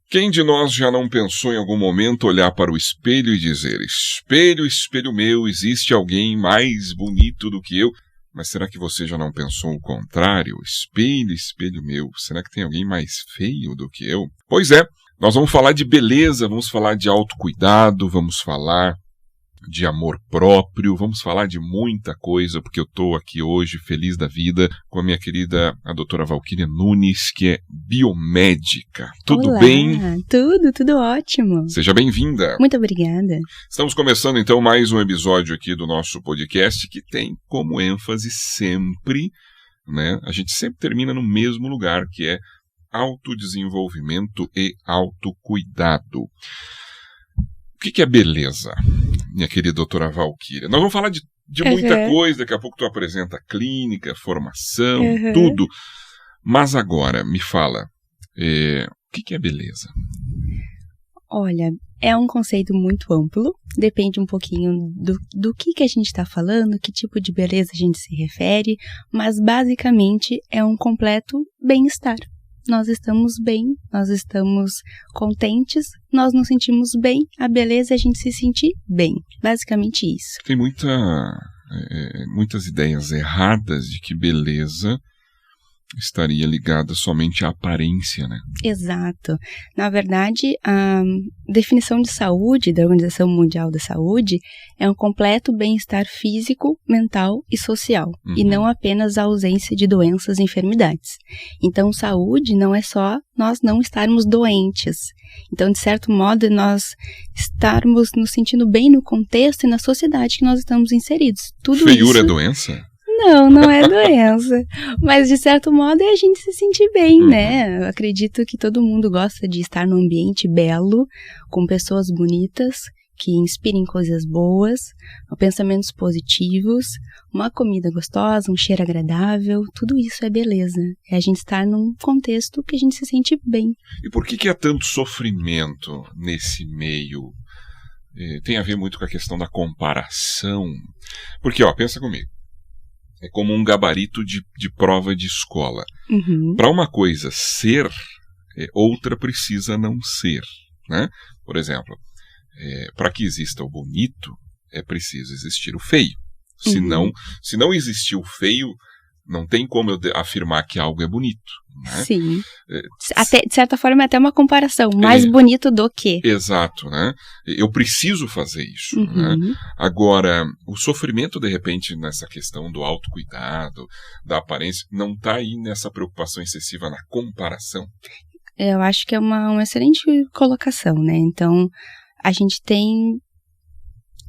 Quem de nós já não pensou em algum momento olhar para o espelho e dizer: espelho, espelho meu, existe alguém mais bonito do que eu? Mas será que você já não pensou o contrário? Espelho, espelho meu, será que tem alguém mais feio do que eu? Pois é, nós vamos falar de beleza, vamos falar de autocuidado, vamos falar de amor próprio, vamos falar de muita coisa, porque eu estou aqui hoje feliz da vida com a minha querida, a doutora Valquíria Nunes, que é biomédica. Tudo Olá, bem? Tudo ótimo. Seja bem-vinda. Muito obrigada. Estamos começando então mais um episódio aqui do nosso podcast que tem como ênfase sempre, né? A gente sempre termina no mesmo lugar, que é autodesenvolvimento e autocuidado. O que é beleza, minha querida doutora Valquíria? Nós vamos falar de muita coisa, daqui a pouco tu apresenta clínica, formação, tudo. Mas agora, me fala, o que é beleza? Olha, é um conceito muito amplo, depende um pouquinho do que a gente está falando, que tipo de beleza a gente se refere, mas basicamente é um completo bem-estar. Nós estamos bem, nós estamos contentes, nós nos sentimos bem, a beleza é a gente se sentir bem. Basicamente isso. Tem muitas ideias erradas de que beleza estaria ligada somente à aparência, né? Exato. Na verdade, a definição de saúde da Organização Mundial da Saúde é um completo bem-estar físico, mental e social, e não apenas a ausência de doenças e enfermidades. Então, saúde não é só nós não estarmos doentes. Então, de certo modo, nós estarmos nos sentindo bem no contexto e na sociedade que nós estamos inseridos. Tudo Feiura isso... é doença? Não é doença. Mas, de certo modo, é a gente se sentir bem, né? Eu acredito que todo mundo gosta de estar num ambiente belo, com pessoas bonitas, que inspirem coisas boas, pensamentos positivos, uma comida gostosa, um cheiro agradável, tudo isso é beleza. É a gente estar num contexto que a gente se sente bem. E por que há tanto sofrimento nesse meio? Tem a ver muito com a questão da comparação. Porque, pensa comigo. É como um gabarito de prova de escola. Para uma coisa ser, outra precisa não ser, né? Por exemplo, para que exista o bonito, é preciso existir o feio. Se não existir o feio, não tem como eu afirmar que algo é bonito, né? Sim. Até, de certa forma, é até uma comparação. Mais bonito do que. Exato, né? Eu preciso fazer isso, né? Agora, o sofrimento, de repente, nessa questão do autocuidado, da aparência, não está aí nessa preocupação excessiva na comparação? Eu acho que é uma excelente colocação, né? Então, a gente tem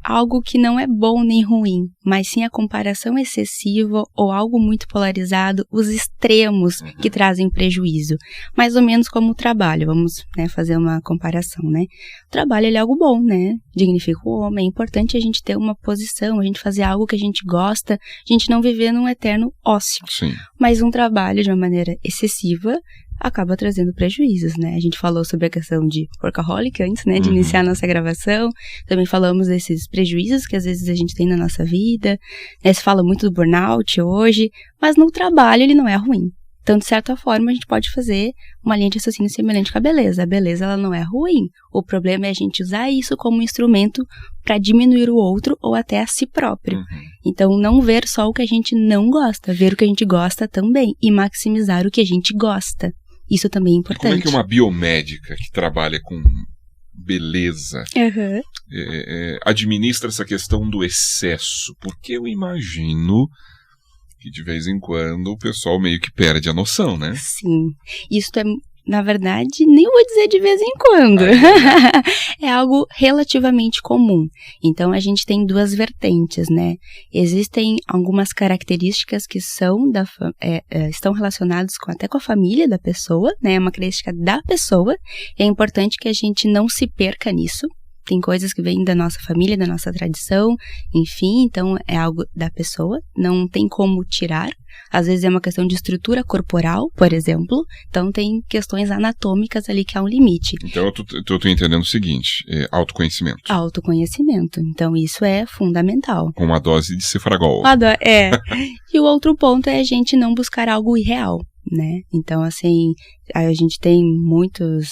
algo que não é bom nem ruim, mas sim a comparação excessiva ou algo muito polarizado, os extremos que trazem prejuízo. Mais ou menos como o trabalho, vamos, né, fazer uma comparação, né? O trabalho, ele é algo bom, né? Dignifica o homem, é importante a gente ter uma posição, a gente fazer algo que a gente gosta, a gente não viver num eterno ócio. Sim. Mas um trabalho de uma maneira excessiva acaba trazendo prejuízos, né? A gente falou sobre a questão de workaholic antes, né? De iniciar a nossa gravação. Também falamos desses prejuízos que às vezes a gente tem na nossa vida, né? Se fala muito do burnout hoje, mas no trabalho ele não é ruim. Então, de certa forma, a gente pode fazer uma linha de raciocínio semelhante com a beleza. A beleza, ela não é ruim. O problema é a gente usar isso como instrumento para diminuir o outro ou até a si próprio. Então, não ver só o que a gente não gosta, ver o que a gente gosta também e maximizar o que a gente gosta. Isso também é importante. E como é que uma biomédica que trabalha com beleza administra essa questão do excesso? Porque eu imagino que de vez em quando o pessoal meio que perde a noção, né? Sim. Isso é, na verdade, nem vou dizer de vez em quando. É algo relativamente comum. Então, a gente tem duas vertentes, né? Existem algumas características que estão relacionadas até com a família da pessoa, né? É uma característica da pessoa. É importante que a gente não se perca nisso. Tem coisas que vêm da nossa família, da nossa tradição, enfim, então é algo da pessoa, não tem como tirar. Às vezes é uma questão de estrutura corporal, por exemplo, então tem questões anatômicas ali que há um limite. Então eu tô entendendo o seguinte, autoconhecimento. Autoconhecimento, então isso é fundamental. Com uma dose de cefragol. E o outro ponto é a gente não buscar algo irreal. né? Então, assim, a gente tem muitos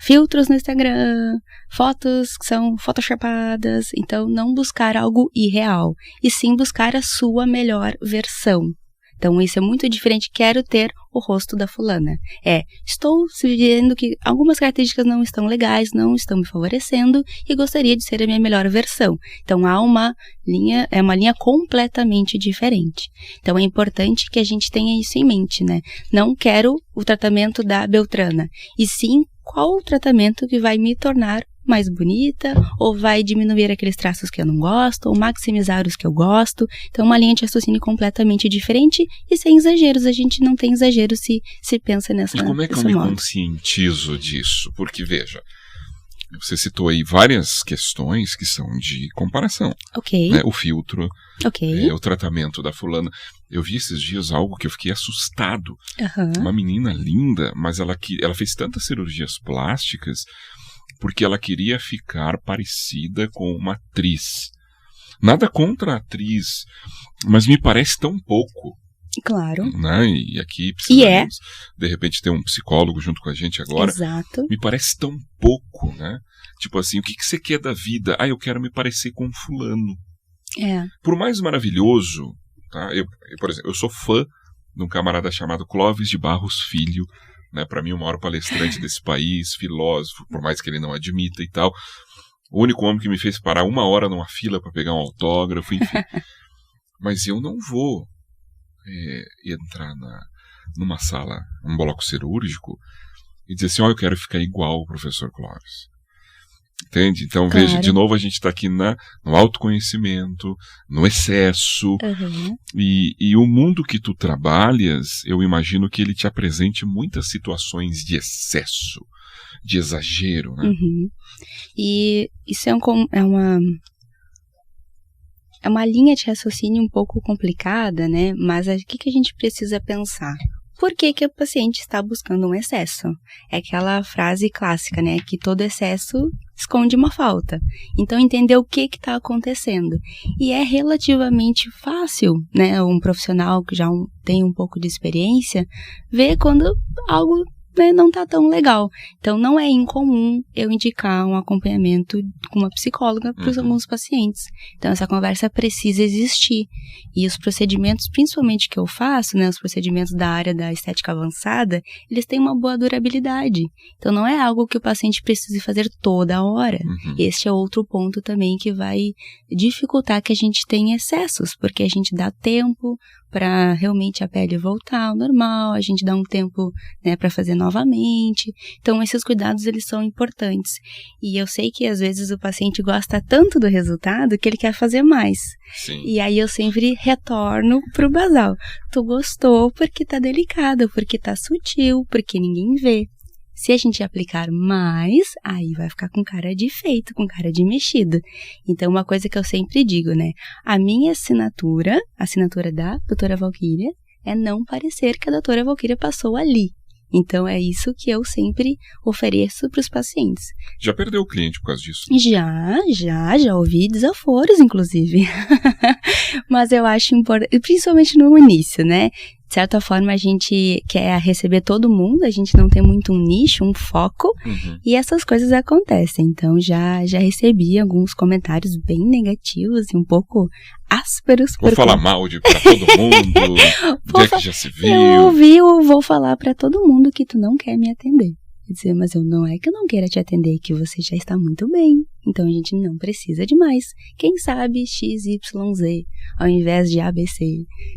filtros no Instagram, fotos que são photoshopadas, então não buscar algo irreal, e sim buscar a sua melhor versão. Então, isso é muito diferente. Quero ter o rosto da fulana. Estou vendo que algumas características não estão legais, não estão me favorecendo e gostaria de ser a minha melhor versão. Então, há uma linha completamente diferente. Então, é importante que a gente tenha isso em mente, né? Não quero o tratamento da Beltrana, e sim qual o tratamento que vai me tornar mais bonita, ou vai diminuir aqueles traços que eu não gosto, ou maximizar os que eu gosto. Então, uma linha de raciocínio completamente diferente e sem exageros. A gente não tem exagero se pensa nessa modo. E como é que eu me conscientizo disso? Porque, veja, você citou aí várias questões que são de comparação. Ok. Né? O filtro, ok, o tratamento da fulana. Eu vi esses dias algo que eu fiquei assustado. Uhum. Uma menina linda, mas ela fez tantas cirurgias plásticas porque ela queria ficar parecida com uma atriz. Nada contra a atriz, mas me parece tão pouco. Claro. Né? E aqui precisamos, de repente, ter um psicólogo junto com a gente agora. Exato. Me parece tão pouco, né? Tipo assim, o que você quer da vida? Eu quero me parecer com fulano. Por mais maravilhoso, tá? Eu, por exemplo, eu sou fã de um camarada chamado Clóvis de Barros Filho, né? Para mim, o maior palestrante desse país, filósofo, por mais que ele não admita e tal. O único homem que me fez parar 1 hora numa fila para pegar um autógrafo, enfim. Mas eu não vou entrar numa sala, num bloco cirúrgico, e dizer assim, eu quero ficar igual o professor Clóvis. Entende? Então, claro. Veja, de novo a gente está aqui no autoconhecimento, no excesso, Uhum. e o mundo que tu trabalhas, eu imagino que ele te apresente muitas situações de excesso, de exagero, né? Uhum. E isso é uma linha de raciocínio um pouco complicada, né? Mas o que a gente precisa pensar? Por que o paciente está buscando um excesso? É aquela frase clássica, né? Que todo excesso esconde uma falta. Então, entender o que está acontecendo. E é relativamente fácil, né? Um profissional que já tem um pouco de experiência, ver quando algo não está tão legal. Então, não é incomum eu indicar um acompanhamento com uma psicóloga para alguns pacientes. Então, essa conversa precisa existir. E os procedimentos, principalmente que eu faço, né, os procedimentos da área da estética avançada, eles têm uma boa durabilidade. Então, não é algo que o paciente precise fazer toda hora. Este é outro ponto também que vai dificultar que a gente tenha excessos, porque a gente dá tempo para realmente a pele voltar ao normal, a gente dá um tempo, né, para fazer novamente. Então, esses cuidados, eles são importantes. E eu sei que, às vezes, o paciente gosta tanto do resultado que ele quer fazer mais. Sim. E aí, eu sempre retorno pro basal. Tu gostou porque tá delicado, porque tá sutil, porque ninguém vê. Se a gente aplicar mais, aí vai ficar com cara de feito, com cara de mexido. Então, uma coisa que eu sempre digo, né? A minha assinatura, a assinatura da doutora Valquíria, é não parecer que a doutora Valquíria passou ali. Então, é isso que eu sempre ofereço para os pacientes. Já perdeu o cliente por causa disso? Já ouvi desaforos, inclusive. Mas eu acho importante, principalmente no início, né? De certa forma, a gente quer receber todo mundo, a gente não tem muito um nicho, um foco, e essas coisas acontecem. Então, já recebi alguns comentários bem negativos e um pouco ásperos. Vou falar mal pra todo mundo, onde é que já se viu? Eu vou falar pra todo mundo que tu não quer me atender. Quer dizer, mas não é que eu não queira te atender, é que você já está muito bem. Então, a gente não precisa de mais. Quem sabe XYZ, ao invés de ABC.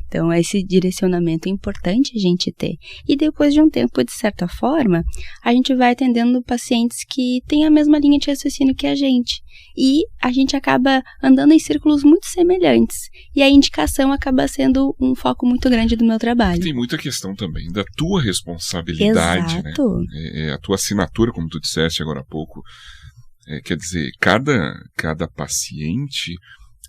Então, esse direcionamento é importante a gente ter. E depois de um tempo, de certa forma, a gente vai atendendo pacientes que têm a mesma linha de raciocínio que a gente. E a gente acaba andando em círculos muito semelhantes. E a indicação acaba sendo um foco muito grande do meu trabalho. Tem muita questão também da tua responsabilidade, exato, né? A tua assinatura, como tu disseste agora há pouco. Quer dizer, cada paciente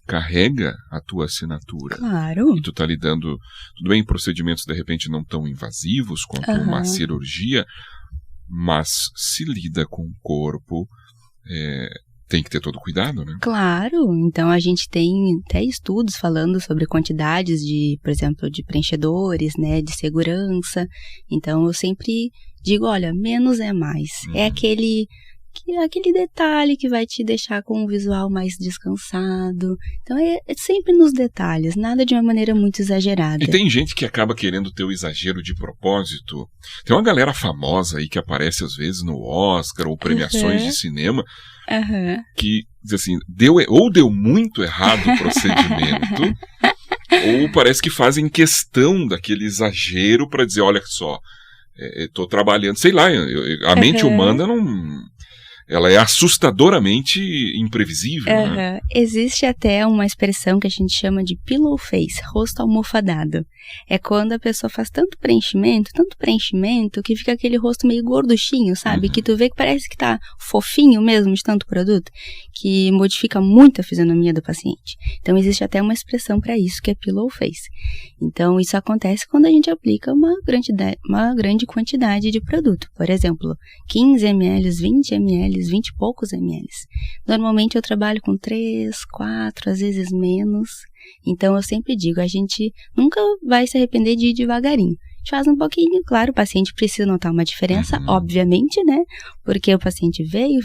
carrega a tua assinatura. Claro. E tu tá lidando, tudo bem, procedimentos de repente não tão invasivos quanto uma cirurgia, mas se lida com o corpo, tem que ter todo cuidado, né? Claro, então a gente tem até estudos falando sobre quantidades de, por exemplo, de preenchedores, né, de segurança. Então eu sempre digo, olha, menos é mais. É aquele detalhe que vai te deixar com um visual mais descansado. Então é sempre nos detalhes, nada de uma maneira muito exagerada. E tem gente que acaba querendo ter o exagero de propósito. Tem uma galera famosa aí que aparece às vezes no Oscar ou premiações de cinema que diz assim, deu muito errado o procedimento ou parece que fazem questão daquele exagero para dizer, olha só, estou trabalhando, sei lá, a mente humana não... Ela é assustadoramente imprevisível, né? Existe até uma expressão que a gente chama de pillow face, rosto almofadado. É quando a pessoa faz tanto preenchimento, que fica aquele rosto meio gorduchinho, sabe? Que tu vê que parece que tá fofinho mesmo de tanto produto, que modifica muito a fisionomia do paciente. Então, existe até uma expressão para isso, que é pillow face. Então, isso acontece quando a gente aplica uma grande quantidade de produto. Por exemplo, 15 ml, 20 ml, 20 e poucos ml. Normalmente eu trabalho com 3, 4, às vezes menos. Então eu sempre digo, a gente nunca vai se arrepender de ir devagarinho. A gente faz um pouquinho, claro, o paciente precisa notar uma diferença, obviamente, né? Porque o paciente veio,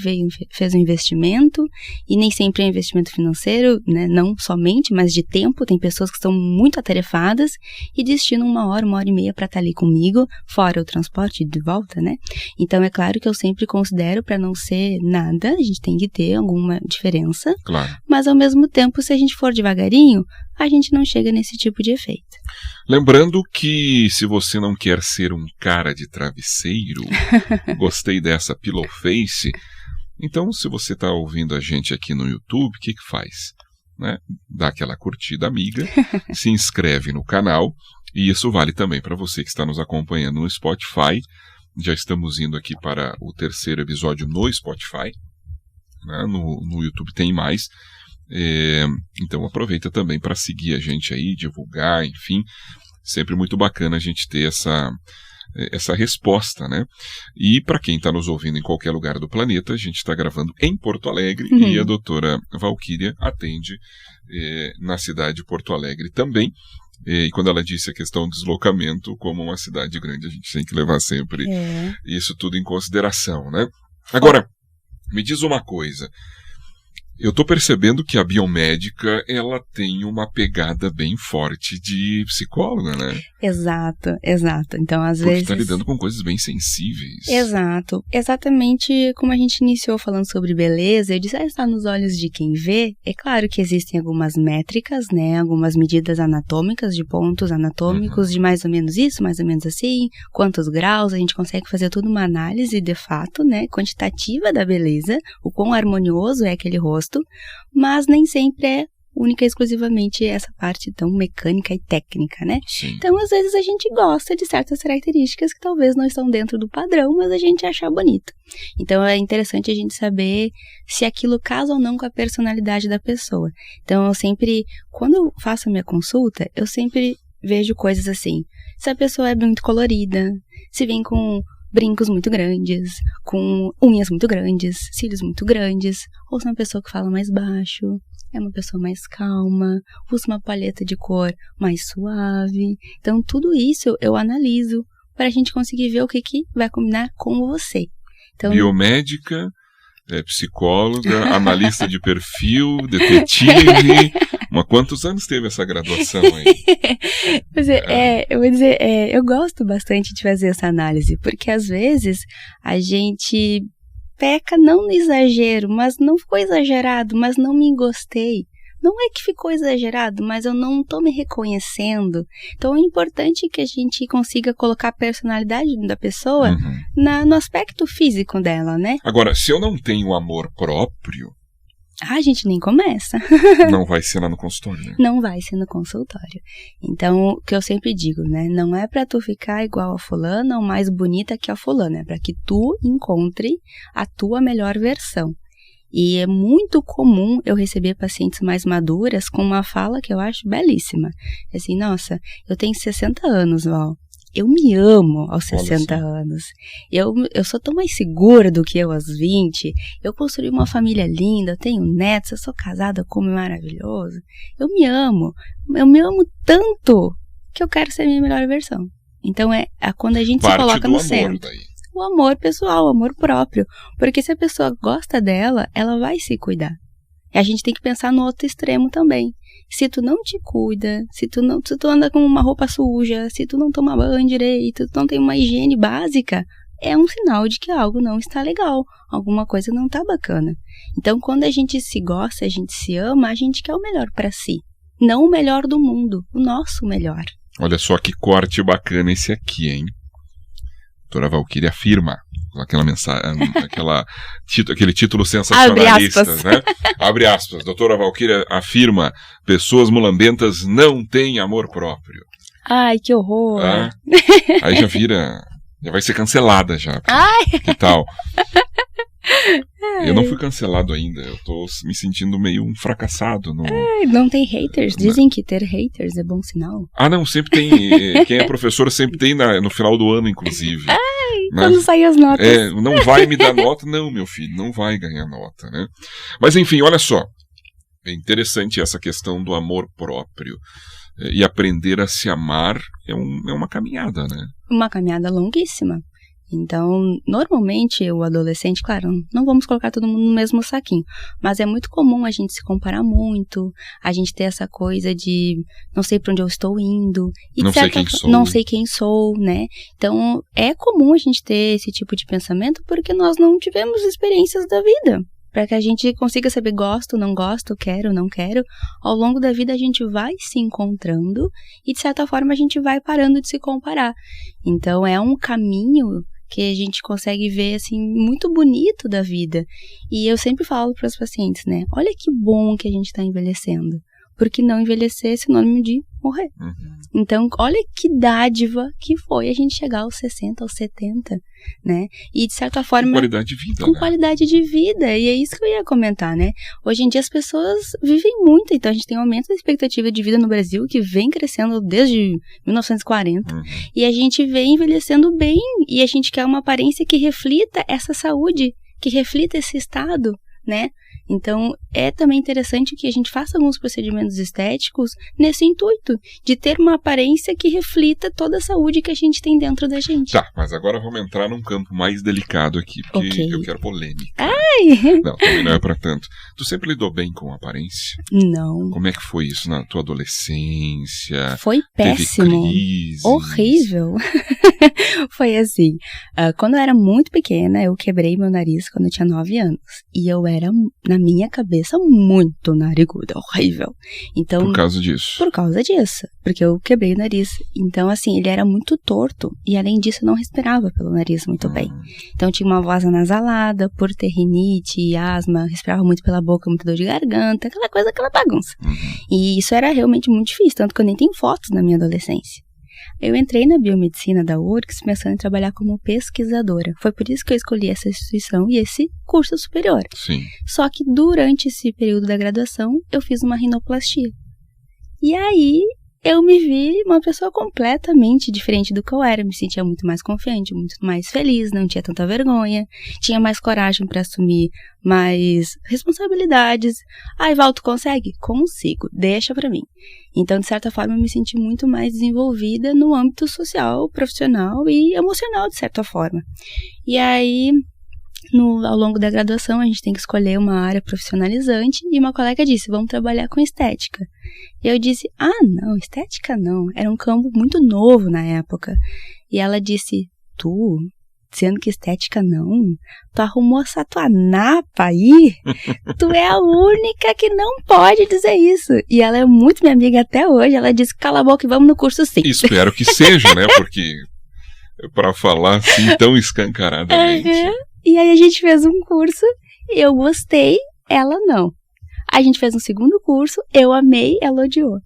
fez um investimento, e nem sempre é investimento financeiro, né? Não somente, mas de tempo. Tem pessoas que estão muito atarefadas e destinam 1 hora, 1h30 para estar ali comigo, fora o transporte de volta, né? Então é claro que eu sempre considero, para não ser nada, a gente tem que ter alguma diferença. Claro. Mas ao mesmo tempo, se a gente for devagarinho, a gente não chega nesse tipo de efeito. Lembrando que se você não quer ser um cara de travesseiro, gostei dessa pillow face, então se você está ouvindo a gente aqui no YouTube, o que faz? Né? Dá aquela curtida amiga, se inscreve no canal, e isso vale também para você que está nos acompanhando no Spotify. Já estamos indo aqui para o 3º episódio no Spotify, né? No YouTube tem mais. Então aproveita também para seguir a gente aí, divulgar, enfim, sempre muito bacana a gente ter essa resposta, né? E para quem está nos ouvindo em qualquer lugar do planeta, a gente está gravando em Porto Alegre e a doutora Valquíria atende na cidade de Porto Alegre também. E quando ela disse a questão do deslocamento, como uma cidade grande, a gente tem que levar sempre isso tudo em consideração, né? Agora, me diz uma coisa. Eu estou percebendo que a biomédica, ela tem uma pegada bem forte de psicóloga, né? Exato. Então, às vezes... Porque está lidando com coisas bem sensíveis. Exato. Exatamente como a gente iniciou falando sobre beleza, eu disse, está nos olhos de quem vê. É claro que existem algumas métricas, né? Algumas medidas anatômicas, de pontos anatômicos, de mais ou menos isso, mais ou menos assim, quantos graus, a gente consegue fazer toda uma análise, de fato, né? Quantitativa da beleza, o quão harmonioso é aquele rosto. Mas nem sempre é única e exclusivamente essa parte tão mecânica e técnica, né? Sim. Então, às vezes, a gente gosta de certas características que talvez não estão dentro do padrão, mas a gente acha bonito. Então, é interessante a gente saber se aquilo casa ou não com a personalidade da pessoa. Então, eu sempre, quando eu faço a minha consulta, eu sempre vejo coisas assim. Se a pessoa é muito colorida, se vem com brincos muito grandes, com unhas muito grandes, cílios muito grandes, ou se é uma pessoa que fala mais baixo, é uma pessoa mais calma, usa uma paleta de cor mais suave. Então, tudo isso eu analiso para a gente conseguir ver o que vai combinar com você. Então, biomédica, psicóloga, analista de perfil, detetive. Mas quantos anos teve essa graduação aí? Eu vou dizer, eu gosto bastante de fazer essa análise, porque às vezes a gente peca não no exagero, mas não ficou exagerado, mas não me gostei. Não é que ficou exagerado, mas eu não estou me reconhecendo. Então é importante que a gente consiga colocar a personalidade da pessoa no aspecto físico dela, né? Agora, se eu não tenho amor próprio... a gente nem começa. Não vai ser lá no consultório, né? Não vai ser no consultório. Então, o que eu sempre digo, né? Não é pra tu ficar igual a fulana ou mais bonita que a fulana. É pra que tu encontre a tua melhor versão. E é muito comum eu receber pacientes mais maduras com uma fala que eu acho belíssima. Assim, nossa, eu tenho 60 anos, Val. eu me amo aos 60 anos. Eu sou tão mais segura do que eu aos 20. Eu construí uma família linda, eu tenho netos, eu sou casada com um maravilhoso. Eu me amo tanto que eu quero ser a minha melhor versão. Então é quando a gente se coloca no centro. O amor pessoal, o amor próprio. Porque se a pessoa gosta dela, ela vai se cuidar. E a gente tem que pensar no outro extremo também. Se tu não te cuida, se tu anda com uma roupa suja, se tu não toma banho direito, tu não tem uma higiene básica, é um sinal de que algo não está legal, alguma coisa não está bacana. Então, quando a gente se gosta, a gente se ama, a gente quer o melhor para si. Não o melhor do mundo, o nosso melhor. Olha só que corte bacana esse aqui, hein? Doutora Valquíria afirma, aquela mensagem, aquele título sensacionalista, né? Abre aspas. Doutora Valquíria afirma: pessoas mulambentas não têm amor próprio. Ai, que horror! Aí já vai ser cancelada já. Ai. Que tal? Eu não fui cancelado ainda, eu tô me sentindo meio um fracassado. Não tem haters? Dizem que ter haters é bom sinal. Não, sempre tem. Quem é professor sempre tem no final do ano, inclusive. Quando saem as notas. Não vai me dar nota, não, meu filho, não vai ganhar nota, né? Mas enfim, olha só. É interessante essa questão do amor próprio. E aprender a se amar é uma caminhada, né? Uma caminhada longuíssima. Então, normalmente, o adolescente, claro, não vamos colocar todo mundo no mesmo saquinho, mas é muito comum a gente se comparar muito, a gente ter essa coisa de não sei para onde eu estou indo, e não sei quem sou. Não sei quem sou, né? Então, é comum a gente ter esse tipo de pensamento porque nós não tivemos experiências da vida. Para que a gente consiga saber gosto, não gosto, quero, não quero, ao longo da vida a gente vai se encontrando e, de certa forma, a gente vai parando de se comparar. Então, é um caminho que a gente consegue ver, assim, muito bonito da vida. E eu sempre falo para os pacientes, né? Olha que bom que a gente está envelhecendo. Porque não envelhecer é sinônimo de morrer. Então, olha que dádiva que foi a gente chegar aos 60, aos 70, né? E, de certa forma... Com qualidade de vida, Com qualidade de vida. E é isso que eu ia comentar, né? Hoje em dia as pessoas vivem muito. Então, a gente tem um aumento da expectativa de vida no Brasil que vem crescendo desde 1940. E a gente vem envelhecendo bem. E a gente quer uma aparência que reflita essa saúde, que reflita esse estado, né? Então, é também interessante que a gente faça alguns procedimentos estéticos nesse intuito, de ter uma aparência que reflita toda a saúde que a gente tem dentro da gente. Tá, mas agora vamos entrar num campo mais delicado aqui, porque eu quero polêmica. Ai! Não, também não é pra tanto. Tu sempre lidou bem com a aparência? Não. Como é que foi isso na tua adolescência? Foi péssimo. Teve crises? Horrível. Foi assim, quando eu era muito pequena, eu quebrei meu nariz quando eu tinha 9 anos. E eu era, na minha cabeça, muito nariguda, horrível. Então, por causa disso? Por causa disso, porque eu quebrei o nariz. Então, assim, ele era muito torto. E além disso, eu não respirava pelo nariz muito bem. Então, eu tinha uma voz anasalada, por ter rinite e asma, respirava muito pela boca, muita dor de garganta, aquela bagunça. E isso era realmente muito difícil, tanto que eu nem tenho fotos na minha adolescência. Eu entrei na biomedicina da URGS pensando em trabalhar como pesquisadora. Foi por isso que eu escolhi essa instituição e esse curso superior. Sim. Só que durante esse período da graduação, eu fiz uma rinoplastia. E aí, eu me vi uma pessoa completamente diferente do que eu era. Me sentia muito mais confiante, muito mais feliz, não tinha tanta vergonha, tinha mais coragem para assumir mais responsabilidades. Val, tu consegue? Consigo, deixa pra mim. Então, de certa forma, eu me senti muito mais desenvolvida no âmbito social, profissional e emocional, de certa forma. E aí, ao longo da graduação, a gente tem que escolher uma área profissionalizante e uma colega disse, vamos trabalhar com estética. E eu disse, não, estética não. Era um campo muito novo na época. E ela disse, tu, dizendo que estética não, tu arrumou essa tua napa aí? Tu é a única que não pode dizer isso. E ela é muito minha amiga até hoje. Ela disse, cala a boca e vamos no curso sim. Espero que seja, né? Porque para falar assim tão escancaradamente. E aí a gente fez um curso, eu gostei, ela não. A gente fez um segundo curso, eu amei, ela odiou.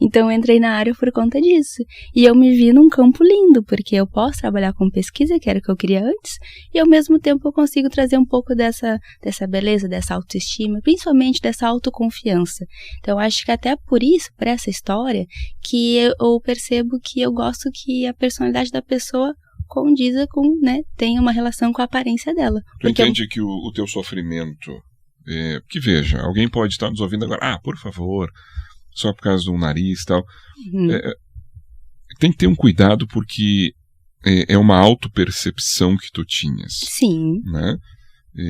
Então eu entrei na área por conta disso. E eu me vi num campo lindo, porque eu posso trabalhar com pesquisa, que era o que eu queria antes, e ao mesmo tempo eu consigo trazer um pouco dessa beleza, dessa autoestima, principalmente dessa autoconfiança. Então acho que até por isso, por essa história, que eu percebo que eu gosto que a personalidade da pessoa condiza com, né, tem uma relação com a aparência dela. Tu entende que o teu sofrimento, que veja, alguém pode estar nos ouvindo agora, por favor, só por causa do nariz e tal. Tem que ter um cuidado porque é uma autopercepção que tu tinhas. Sim. Né?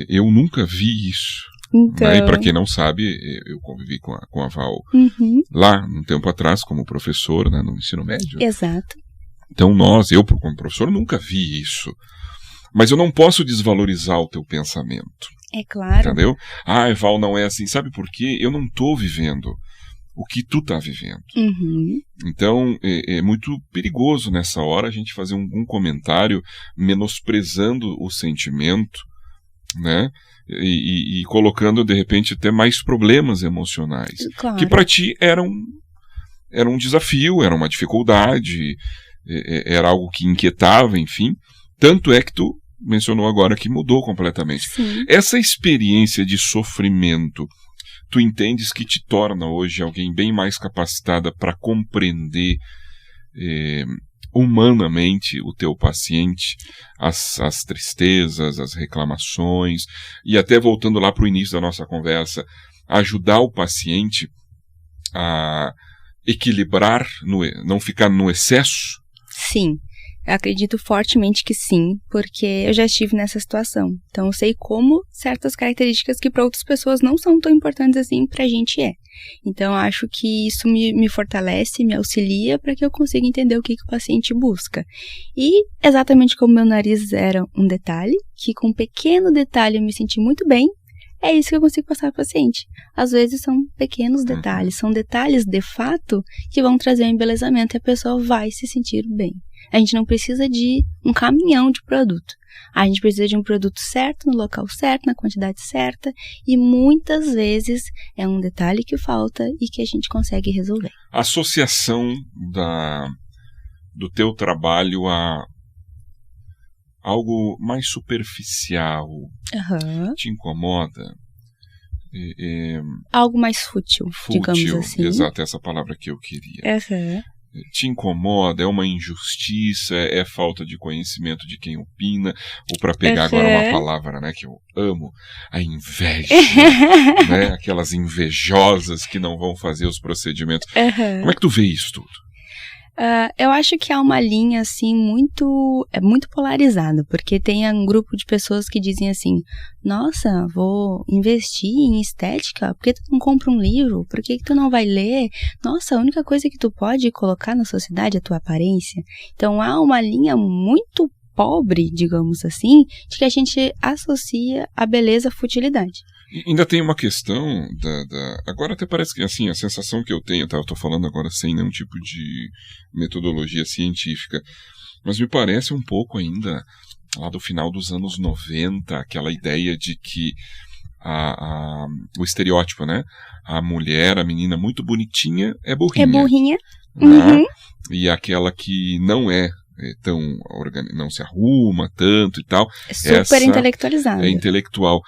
Eu nunca vi isso. Então... Né? E para quem não sabe, eu convivi com a Val lá, um tempo atrás, como professor, né, no ensino médio. Exato. Então eu como professor, nunca vi isso. Mas eu não posso desvalorizar o teu pensamento. É claro. Entendeu? Val não é assim. Sabe por quê? Eu não estou vivendo o que tu tá vivendo. Então, é muito perigoso nessa hora a gente fazer um comentário menosprezando o sentimento, né? E colocando, de repente, até mais problemas emocionais. Claro. Que para ti era um desafio, era uma dificuldade, era algo que inquietava, enfim. Tanto é que tu mencionou agora que mudou completamente. Sim. Essa experiência de sofrimento, tu entendes que te torna hoje alguém bem mais capacitada para compreender humanamente o teu paciente, as tristezas, as reclamações, e até voltando lá para o início da nossa conversa, ajudar o paciente a equilibrar, não ficar no excesso? Sim. Eu acredito fortemente que sim, porque eu já estive nessa situação. Então eu sei como certas características que para outras pessoas não são tão importantes assim, pra gente é. Então eu acho que isso me fortalece, me auxilia para que eu consiga entender o que o paciente busca. E exatamente como meu nariz era um detalhe, que com um pequeno detalhe eu me senti muito bem, é isso que eu consigo passar para o paciente. Às vezes são pequenos detalhes, são detalhes de fato que vão trazer um embelezamento e a pessoa vai se sentir bem. A gente não precisa de um caminhão de produto. A gente precisa de um produto certo, no local certo, na quantidade certa, e muitas vezes é um detalhe que falta e que a gente consegue resolver. A associação do teu trabalho a algo mais superficial te incomoda? Algo mais fútil, digamos assim. Exato, essa palavra que eu queria. Te incomoda? É uma injustiça? É falta de conhecimento de quem opina? Ou para pegar agora uma palavra, né, que eu amo, a inveja, né, aquelas invejosas que não vão fazer os procedimentos. Como é que tu vê isso tudo? Eu acho que há uma linha, assim, muito polarizada, porque tem um grupo de pessoas que dizem assim, nossa, vou investir em estética, por que tu não compra um livro? Por que tu não vai ler? Nossa, a única coisa que tu pode colocar na sociedade é a tua aparência. Então há uma linha muito pobre, digamos assim, de que a gente associa a beleza à futilidade. E ainda tem uma questão agora até parece que assim, a sensação que eu tenho, tá? Eu tô falando agora sem nenhum tipo de metodologia científica, mas me parece um pouco ainda lá do final dos anos 90, aquela ideia de que o estereótipo, né? A mulher, a menina muito bonitinha é burrinha. É burrinha. Né? E aquela que não não se arruma tanto e tal. É super intelectualizada. É intelectual.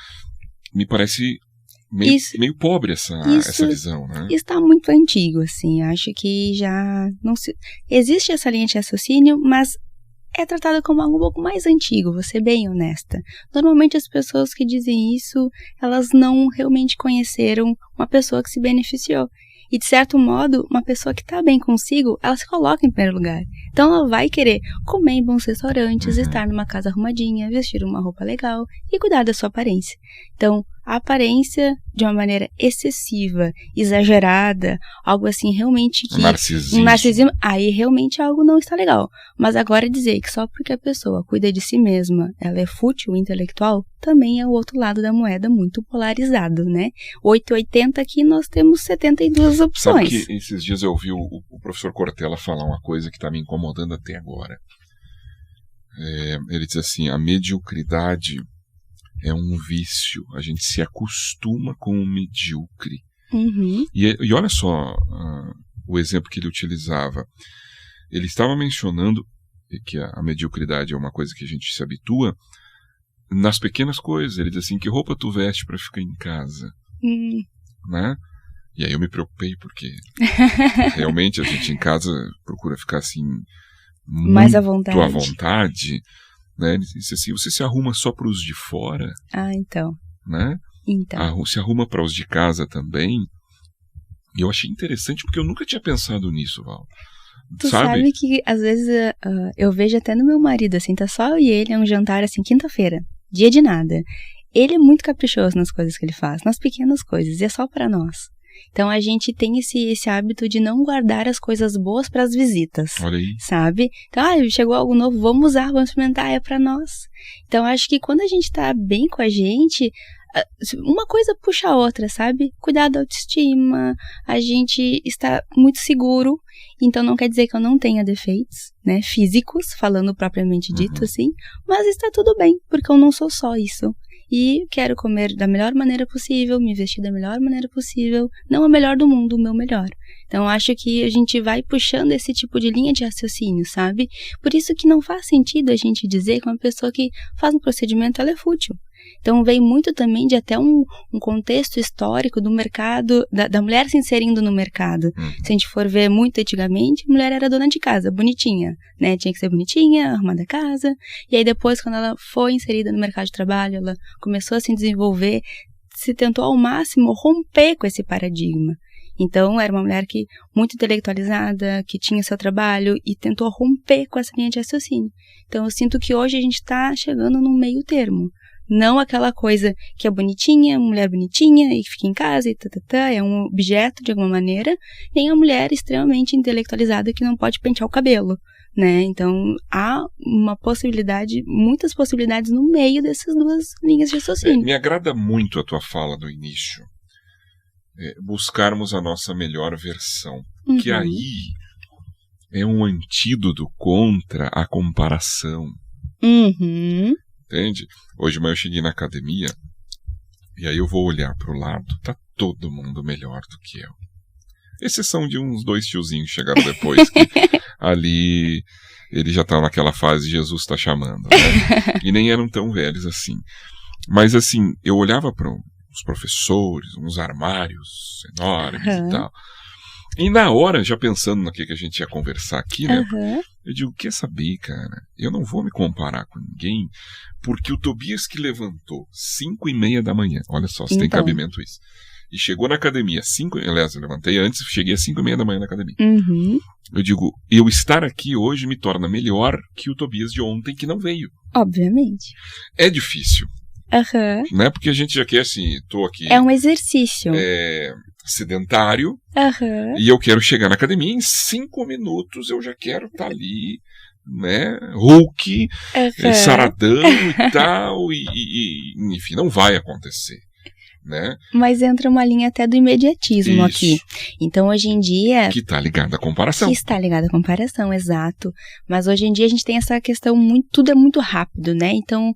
Me parece meio pobre essa visão, né? Isso está muito antigo, assim. Acho que já não se... Existe essa linha de raciocínio, mas é tratada como algo um pouco mais antigo, vou ser bem honesta. Normalmente as pessoas que dizem isso, elas não realmente conheceram uma pessoa que se beneficiou. E, de certo modo, uma pessoa que está bem consigo, ela se coloca em primeiro lugar. Então, ela vai querer comer em bons restaurantes, estar numa casa arrumadinha, vestir uma roupa legal e cuidar da sua aparência. Então, a aparência, de uma maneira excessiva, exagerada, algo assim realmente que... Um narcisismo. Aí, realmente, algo não está legal. Mas agora dizer que só porque a pessoa cuida de si mesma, ela é fútil, intelectual, também é o outro lado da moeda muito polarizado, né? 880 aqui nós temos 72 opções. Sabe que esses dias eu ouvi o professor Cortella falar uma coisa que está me incomodando até agora. Ele diz assim, a mediocridade é um vício, a gente se acostuma com o medíocre. E olha só, o exemplo que ele utilizava. Ele estava mencionando que a mediocridade é uma coisa que a gente se habitua nas pequenas coisas. Ele diz assim, que roupa tu veste para ficar em casa? Né? E aí eu me preocupei, porque realmente a gente em casa procura ficar assim, mais à muito à vontade. Né? Ele disse assim, você se arruma só para os de fora? Então. Né? Então. Se arruma para os de casa também. E eu achei interessante, porque eu nunca tinha pensado nisso, Val. Tu sabe que, às vezes, eu vejo até no meu marido, assim, tá só eu e ele, é um jantar, assim, quinta-feira, dia de nada. Ele é muito caprichoso nas coisas que ele faz, nas pequenas coisas, e é só pra nós. Então, a gente tem esse hábito de não guardar as coisas boas para as visitas. Olha aí. Sabe? Então, chegou algo novo, vamos usar, vamos experimentar, é pra nós. Então, acho que quando a gente tá bem com a gente, uma coisa puxa a outra, sabe? Cuidar da autoestima, a gente está muito seguro, então não quer dizer que eu não tenha defeitos, né, físicos, falando propriamente dito assim, mas está tudo bem, porque eu não sou só isso. E quero comer da melhor maneira possível, me vestir da melhor maneira possível, não a melhor do mundo, o meu melhor. Então, acho que a gente vai puxando esse tipo de linha de raciocínio, sabe? Por isso que não faz sentido a gente dizer que uma pessoa que faz um procedimento, ela é fútil. Então, vem muito também de até um contexto histórico do mercado, da mulher se inserindo no mercado. Se a gente for ver muito antigamente, a mulher era dona de casa, bonitinha, né? Tinha que ser bonitinha, arrumada a casa. E aí depois, quando ela foi inserida no mercado de trabalho, ela começou a se desenvolver, se tentou ao máximo romper com esse paradigma. Então, era uma mulher muito intelectualizada, que tinha seu trabalho e tentou romper com essa linha de raciocínio. Então, eu sinto que hoje a gente está chegando num meio termo. Não aquela coisa que é bonitinha, mulher bonitinha e fica em casa e é um objeto de alguma maneira, nem a mulher extremamente intelectualizada que não pode pentear o cabelo, né? Então, há uma possibilidade, muitas possibilidades no meio dessas duas linhas de raciocínio. Me agrada muito a tua fala no início. Buscarmos a nossa melhor versão. Que aí é um antídoto contra a comparação. Entende? Hoje de manhã eu cheguei na academia e aí eu vou olhar para o lado, tá todo mundo melhor do que eu. Exceção de uns 2 tiozinhos que chegaram depois, que ali eles já estavam naquela fase Jesus está chamando, né? E nem eram tão velhos assim. Mas assim, eu olhava para os professores, uns armários enormes e tal. E na hora, já pensando no que a gente ia conversar aqui, né? Eu digo, quer saber, cara? Eu não vou me comparar com ninguém, porque o Tobias que levantou 5:30 da manhã, olha só, se tem cabimento isso, e chegou na academia, aliás, eu levantei antes, cheguei às 5:30 da manhã na academia. Eu digo, eu estar aqui hoje me torna melhor que o Tobias de ontem que não veio. Obviamente. É difícil. Né? Porque a gente já quer assim, tô aqui. É um exercício. Sedentário. E eu quero chegar na academia em 5 minutos, eu já quero estar ali, né? Hulk, saradão e tal. E enfim, não vai acontecer. Né? Mas entra uma linha até do imediatismo aqui. Então, hoje em dia... Que está ligada à comparação. Que está ligada à comparação, exato. Mas hoje em dia a gente tem essa questão, tudo é muito rápido, né? Então,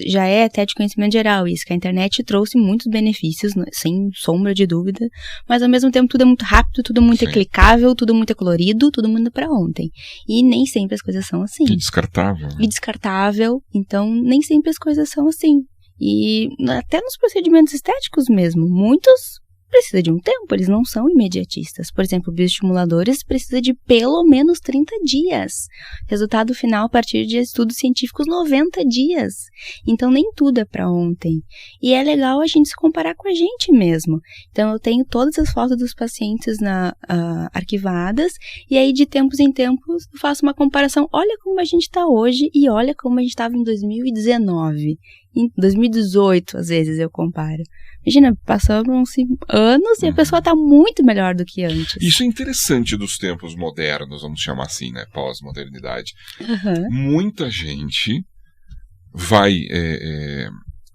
já é até de conhecimento geral isso, que a internet trouxe muitos benefícios, sem sombra de dúvida, mas ao mesmo tempo tudo é muito rápido, tudo muito clicável, tudo muito colorido, tudo muito para ontem. E nem sempre as coisas são assim. E descartável. E descartável, então nem sempre as coisas são assim. E até nos procedimentos estéticos mesmo, muitos precisam de um tempo, eles não são imediatistas. Por exemplo, bioestimuladores precisa de pelo menos 30 dias. Resultado final a partir de estudos científicos 90 dias. Então nem tudo é para ontem. E é legal a gente se comparar com a gente mesmo. Então eu tenho todas as fotos dos pacientes arquivadas e aí de tempos em tempos eu faço uma comparação. Olha como a gente está hoje e olha como a gente estava em 2019. Em 2018, às vezes, eu comparo. Imagina, passaram-se anos e a pessoa está muito melhor do que antes. Isso é interessante dos tempos modernos, vamos chamar assim, né? Pós-modernidade. Muita gente vai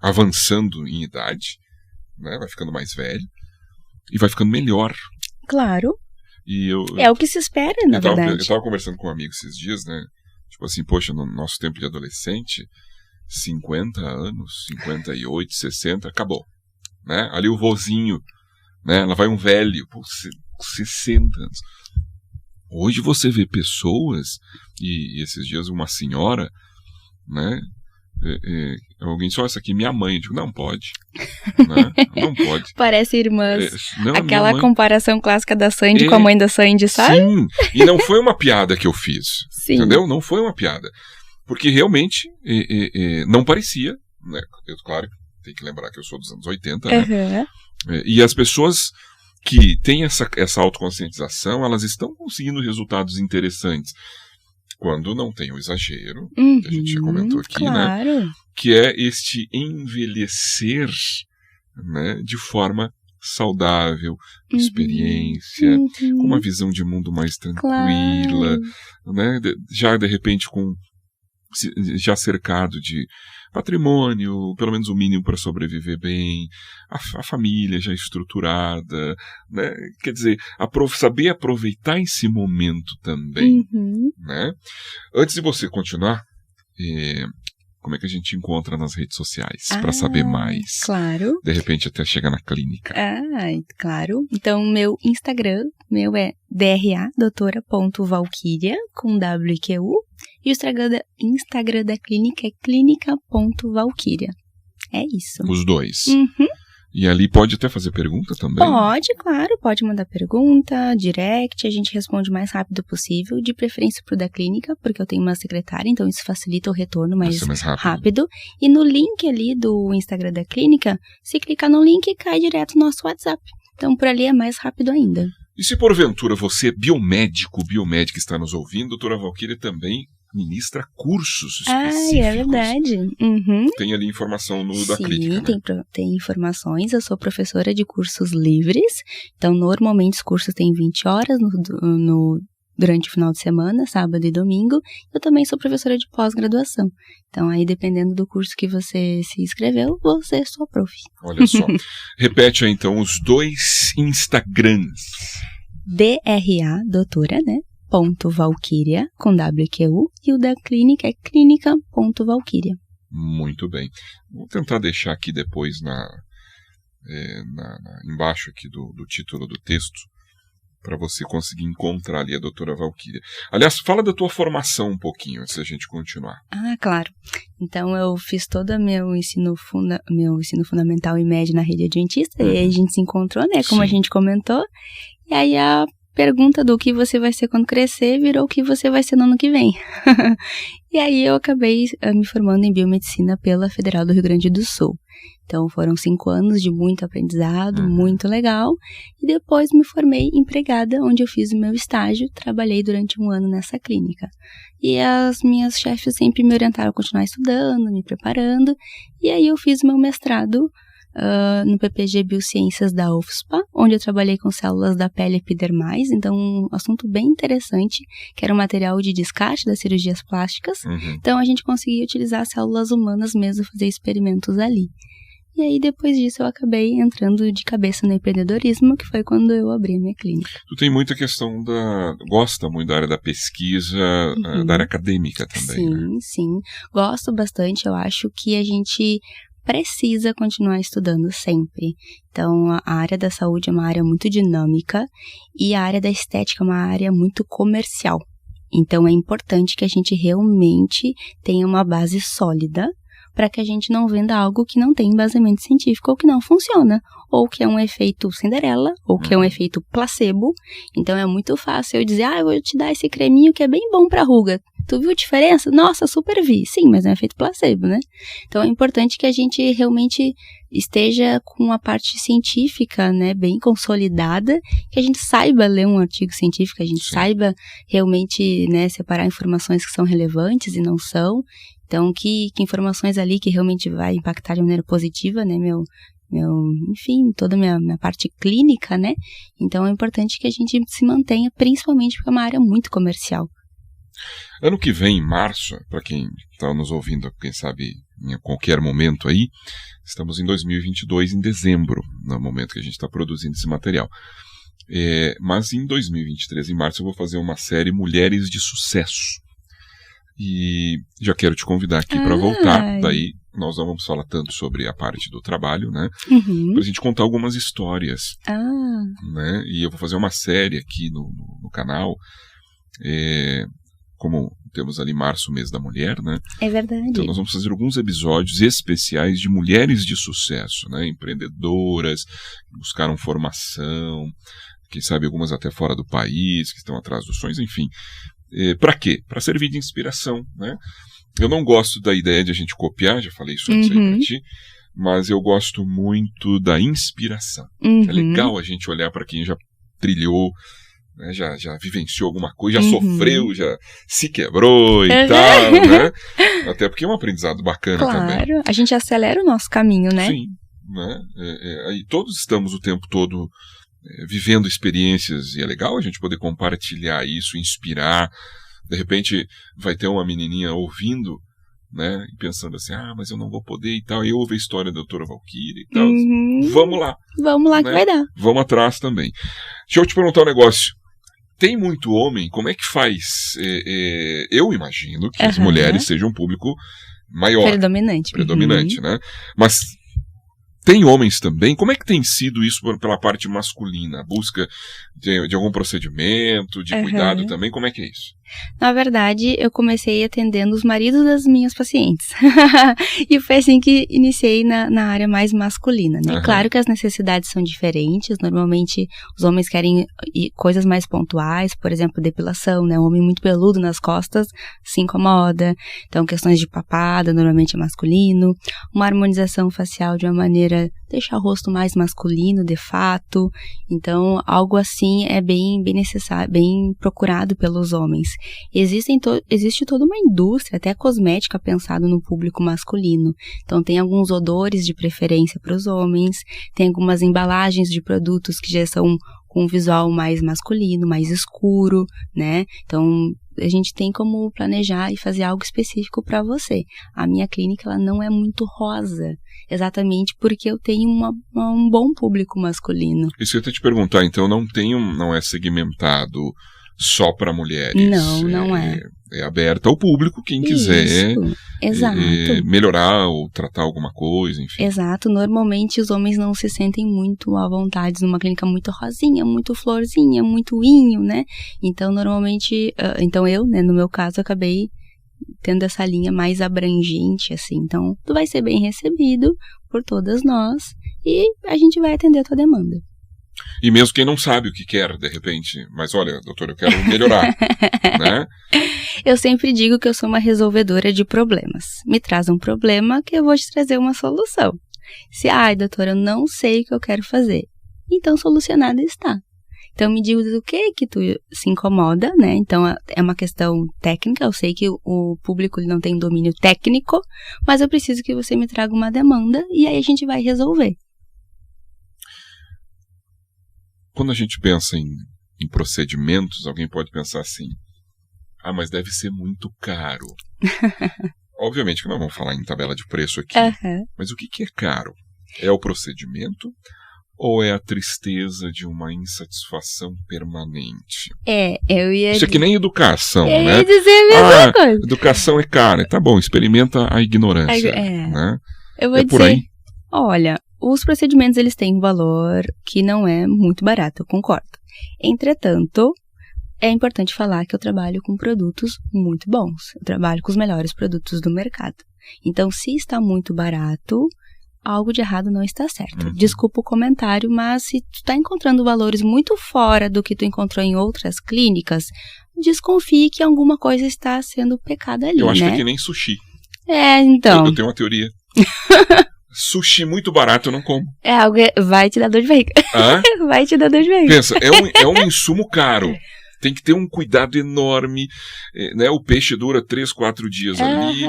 avançando em idade, né? Vai ficando mais velho e vai ficando melhor. Claro. E é o que se espera, na verdade. Eu estava conversando com um amigo esses dias, né? Tipo assim, poxa, no nosso tempo de adolescente... 50 anos, 58, 60, acabou. Né? Ali o vozinho, né? Lá vai um velho. Pô, 60 anos. Hoje você vê pessoas, e esses dias uma senhora, né? Alguém disse, essa aqui é minha mãe. Eu digo, não pode. Né? Não pode. Parece irmãs. Não, aquela comparação clássica da Sandy com a mãe da Sandy, sabe? Sim, e não foi uma piada que eu fiz. Sim. Entendeu? Não foi uma piada. Porque realmente não parecia, né? Claro, tem que lembrar que eu sou dos anos 80, né? E as pessoas que têm essa autoconscientização, elas estão conseguindo resultados interessantes. Quando não tem o exagero, que a gente já comentou aqui, claro. né? Que é este envelhecer, né? De forma saudável, com experiência, com uma visão de mundo mais tranquila, né? Já de repente já cercado de patrimônio, pelo menos o mínimo para sobreviver bem, a família já estruturada, né? Quer dizer, saber aproveitar esse momento também, né? Antes de você continuar, como é que a gente encontra nas redes sociais para saber mais? Claro. De repente até chegar na clínica. Claro. Então, meu Instagram, é dra.valkyria, com W-Q-U. E o Instagram da clínica é clínica.valkyria. É isso. Os dois. E ali pode até fazer pergunta também? Pode, claro. Pode mandar pergunta, direct. A gente responde o mais rápido possível. De preferência pro da clínica, porque eu tenho uma secretária, então isso facilita o retorno mais rápido. E no link ali do Instagram da clínica, se clicar no link, cai direto no nosso WhatsApp. Então, por ali é mais rápido ainda. E se porventura você é biomédica está nos ouvindo, doutora Valkyria também ministra cursos específicos. É verdade. Tem ali informação da clínica, né? Tem informações. Eu sou professora de cursos livres. Então, normalmente os cursos têm 20 horas durante o final de semana, sábado e domingo. Eu também sou professora de pós-graduação. Então, aí, dependendo do curso que você se inscreveu, você é sua prof. Olha só. Repete aí, então, os dois Instagrams. DRA, doutora, né? .valkyria, com WQU, e o da clínica é clínica.valkyria. Muito bem. Vou tentar deixar aqui depois embaixo aqui do título do texto, para você conseguir encontrar ali a doutora Valkyria. Aliás, fala da tua formação um pouquinho, antes da gente continuar. Claro. Então, eu fiz todo o meu ensino fundamental e médio na rede adventista, e aí a gente se encontrou, né, como a gente comentou, e aí a pergunta do que você vai ser quando crescer virou o que você vai ser no ano que vem. E aí eu acabei me formando em biomedicina pela Federal do Rio Grande do Sul. Então foram 5 anos de muito aprendizado, muito legal. E depois me formei empregada, onde eu fiz o meu estágio, trabalhei durante 1 ano nessa clínica. E as minhas chefes sempre me orientaram a continuar estudando, me preparando. E aí eu fiz o meu mestrado no PPG Biociências da UFSPA, onde eu trabalhei com células da pele epidermais, então um assunto bem interessante, que era um material de descarte das cirurgias plásticas. Então a gente conseguia utilizar células humanas mesmo, fazer experimentos ali. E aí depois disso eu acabei entrando de cabeça no empreendedorismo, que foi quando eu abri a minha clínica. Tu tem muita questão gosta muito da área da pesquisa, da área acadêmica também, sim, né? Sim, gosto bastante. Eu acho que a gente precisa continuar estudando sempre. Então, a área da saúde é uma área muito dinâmica e a área da estética é uma área muito comercial. Então, é importante que a gente realmente tenha uma base sólida para que a gente não venda algo que não tem embasamento científico ou que não funciona, ou que é um efeito Cinderela, ou que é um efeito placebo. Então, é muito fácil eu dizer, eu vou te dar esse creminho que é bem bom para ruga. Tu viu a diferença? Nossa, super vi. Sim, mas é um efeito placebo, né? Então, é importante que a gente realmente esteja com a parte científica, né, bem consolidada, que a gente saiba ler um artigo científico, que a gente saiba realmente, né, separar informações que são relevantes e não são. Então, que informações ali que realmente vai impactar de maneira positiva, né, enfim, toda a minha parte clínica, né? Então, é importante que a gente se mantenha, principalmente porque é uma área muito comercial. Ano que vem, em março, para quem está nos ouvindo, quem sabe em qualquer momento aí, estamos em 2022, em dezembro, no momento que a gente está produzindo esse material. Mas em 2023, em março, eu vou fazer uma série Mulheres de Sucesso. E já quero te convidar aqui para voltar daí nós não vamos falar tanto sobre a parte do trabalho, né? Uhum. Pra gente contar algumas histórias. Ah. Né? E eu vou fazer uma série aqui no canal, como temos ali março, mês da mulher, né? É verdade. Então nós vamos fazer alguns episódios especiais de mulheres de sucesso, né? Empreendedoras, que buscaram formação, quem sabe algumas até fora do país, que estão atrás dos sonhos, enfim. Para quê? Para servir de inspiração, né? Eu não gosto da ideia de a gente copiar, já falei isso antes aí pra ti, mas eu gosto muito da inspiração. É legal a gente olhar para quem já trilhou, né, já vivenciou alguma coisa, já sofreu, já se quebrou e tal, né? Até porque é um aprendizado bacana também. Claro, a gente acelera o nosso caminho, né? Sim, né? Aí todos estamos o tempo todo vivendo experiências e é legal a gente poder compartilhar isso, inspirar. De repente vai ter uma menininha ouvindo, né, e pensando assim, mas eu não vou poder e tal. Aí eu ouvi a história da doutora Valquíria e tal. Vamos lá. Vamos lá, né? Que vai dar. Vamos atrás também. Deixa eu te perguntar um negócio. Tem muito homem, como é que faz? Eu imagino que as mulheres sejam um público maior. Predominante, né? Mas tem homens também. Como é que tem sido isso pela parte masculina? A busca de algum procedimento, de cuidado também? Como é que é isso? Na verdade, eu comecei atendendo os maridos das minhas pacientes. E foi assim que iniciei na área mais masculina, né? Claro que as necessidades são diferentes. Normalmente, os homens querem coisas mais pontuais, por exemplo, depilação, né? Um homem muito peludo nas costas se incomoda. Então, questões de papada, normalmente é masculino. Uma harmonização facial de uma maneira deixar o rosto mais masculino, de fato. Então, algo assim é bem necessário, bem procurado pelos homens. Existe toda uma indústria, até cosmética, pensado no público masculino. Então, tem alguns odores de preferência para os homens, tem algumas embalagens de produtos que já são com um visual mais masculino, mais escuro, né? Então, a gente tem como planejar e fazer algo específico para você. A minha clínica, ela não é muito rosa, exatamente porque eu tenho um bom público masculino. Isso eu ia te perguntar, então não é segmentado só para mulheres. Não é. É aberto ao público, quem quiser melhorar ou tratar alguma coisa, enfim. Exato. Normalmente os homens não se sentem muito à vontade numa clínica muito rosinha, muito florzinha, muito inho, né? Então, normalmente, eu, né, no meu caso, acabei tendo essa linha mais abrangente, assim. Então, tu vai ser bem recebido por todas nós e a gente vai atender a tua demanda. E mesmo quem não sabe o que quer, de repente, mas olha, doutor, eu quero melhorar, né? Eu sempre digo que eu sou uma resolvedora de problemas. Me traz um problema que eu vou te trazer uma solução. Se, doutor, eu não sei o que eu quero fazer, então solucionada está. Então me diga do que tu se incomoda, né? Então é uma questão técnica, eu sei que o público não tem domínio técnico, mas eu preciso que você me traga uma demanda e aí a gente vai resolver. Quando a gente pensa em procedimentos, alguém pode pensar assim, mas deve ser muito caro. Obviamente que nós vamos falar em tabela de preço aqui, mas o que é caro? É o procedimento ou é a tristeza de uma insatisfação permanente? Isso é que nem educação, né? Eu ia dizer a mesma coisa. Educação é cara. Tá bom, experimenta a ignorância. Né? Eu vou dizer, por aí? Olha, os procedimentos, eles têm um valor que não é muito barato, eu concordo. Entretanto, é importante falar que eu trabalho com produtos muito bons. Eu trabalho com os melhores produtos do mercado. Então, se está muito barato, algo de errado não está certo. Desculpa o comentário, mas se tu está encontrando valores muito fora do que tu encontrou em outras clínicas, desconfie que alguma coisa está sendo pecada ali, Eu acho né? que é que nem sushi. Então. Eu tenho uma teoria. Sushi muito barato eu não como. Vai te dar dor de barriga. Vai te dar dor de barriga. Pensa, é um insumo caro. Tem que ter um cuidado enorme, né? O peixe dura 3, 4 dias ali.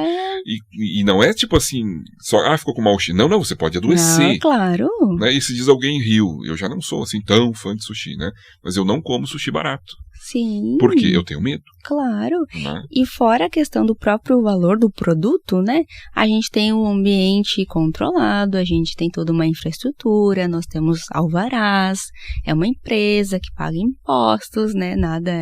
E não é tipo assim, só, ficou com mau cheiro. Não, você pode adoecer. Não, claro. Né? E se diz alguém riu. Eu já não sou assim tão fã de sushi, né? Mas eu não como sushi barato. Sim. Porque eu tenho medo. Claro. Né? E fora a questão do próprio valor do produto, né? A gente tem um ambiente controlado, a gente tem toda uma infraestrutura, nós temos alvarás, é uma empresa que paga impostos, né? Nada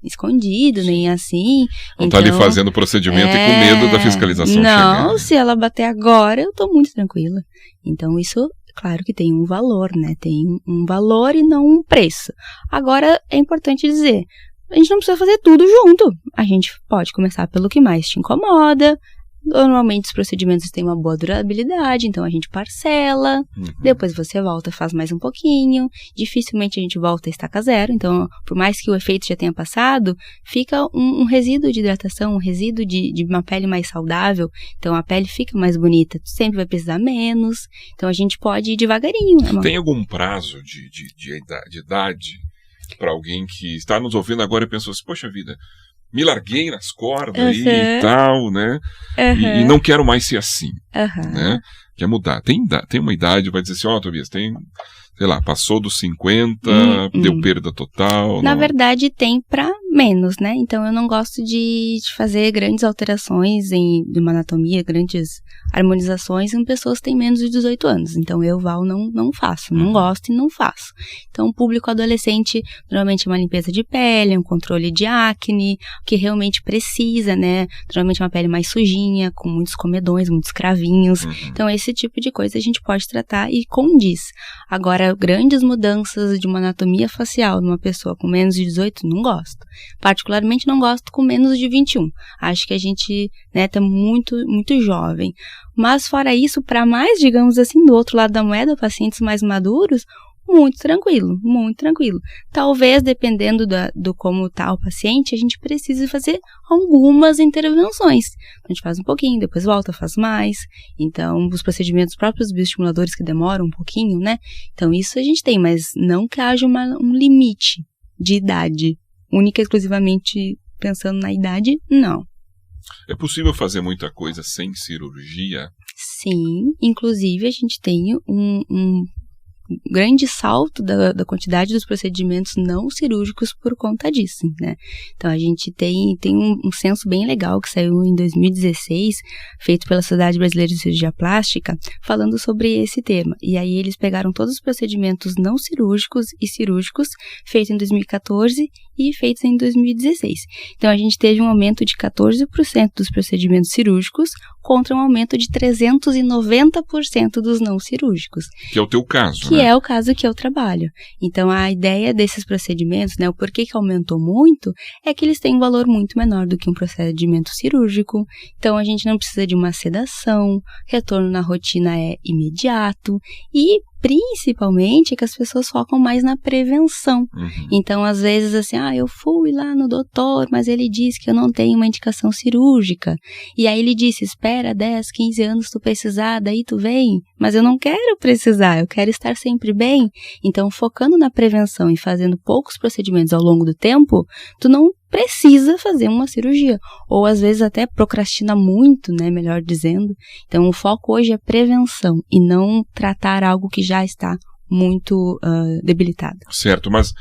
escondido, nem assim. Não então, tá ali fazendo o procedimento e com medo da fiscalização chegar. Não, se ela bater agora, eu tô muito tranquila. Então, isso, claro que tem um valor, né? Tem um valor e não um preço. Agora, é importante dizer, a gente não precisa fazer tudo junto. A gente pode começar pelo que mais te incomoda. Normalmente os procedimentos têm uma boa durabilidade, então a gente parcela, depois você volta, faz mais um pouquinho, dificilmente a gente volta a estaca zero, então por mais que o efeito já tenha passado, fica um resíduo de hidratação, um resíduo de uma pele mais saudável, então a pele fica mais bonita, tu sempre vai precisar menos, então a gente pode ir devagarinho. Tem algum prazo de idade para alguém que está nos ouvindo agora e pensou assim, poxa vida, me larguei nas cordas aí e tal, né? E não quero mais ser assim, né? Quer mudar. Tem uma idade, vai dizer assim, Tobias, tem, sei lá, passou dos 50, deu perda total. Na verdade, tem pra menos, né? Então, eu não gosto de fazer grandes alterações de uma anatomia, grandes harmonizações em pessoas que têm menos de 18 anos. Então, eu, Val, não faço. Não gosto e não faço. Então, o público adolescente, normalmente é uma limpeza de pele, um controle de acne, que realmente precisa, né? Normalmente é uma pele mais sujinha, com muitos comedões, muitos cravinhos. Então, esse tipo de coisa a gente pode tratar e condiz. Agora, grandes mudanças de uma anatomia facial numa pessoa com menos de 18, não gosto. Particularmente não gosto com menos de 21. Acho que a gente, né, tá muito, muito jovem. Mas fora isso, para mais, digamos assim, do outro lado da moeda, pacientes mais maduros, muito tranquilo, muito tranquilo. Talvez, dependendo do como tá o paciente, a gente precise fazer algumas intervenções. A gente faz um pouquinho, depois volta, faz mais. Então, os procedimentos próprios bioestimuladores que demoram um pouquinho, né? Então, isso a gente tem, mas não que haja um limite de idade. Única e exclusivamente pensando na idade, não. É possível fazer muita coisa sem cirurgia? Sim, inclusive a gente tem um grande salto da quantidade dos procedimentos não cirúrgicos por conta disso, né? Então, a gente tem um censo bem legal que saiu em 2016, feito pela Sociedade Brasileira de Cirurgia Plástica, falando sobre esse tema. E aí, eles pegaram todos os procedimentos não cirúrgicos e cirúrgicos, feitos em 2014 e feitos em 2016. Então, a gente teve um aumento de 14% dos procedimentos cirúrgicos contra um aumento de 390% dos não cirúrgicos. Que é o teu caso, que é o caso que eu trabalho. Então, a ideia desses procedimentos, né, o porquê que aumentou muito, é que eles têm um valor muito menor do que um procedimento cirúrgico. Então, a gente não precisa de uma sedação, retorno na rotina é imediato e, principalmente, que as pessoas focam mais na prevenção. Então, às vezes, assim, eu fui lá no doutor, mas ele disse que eu não tenho uma indicação cirúrgica. E aí ele disse, espera 10, 15 anos tu precisar, daí tu vem. Mas eu não quero precisar, eu quero estar sempre bem. Então, focando na prevenção e fazendo poucos procedimentos ao longo do tempo, tu não precisa fazer uma cirurgia. Ou, às vezes, até procrastina muito, né, melhor dizendo. Então, o foco hoje é prevenção e não tratar algo que já está muito debilitado. Certo, mas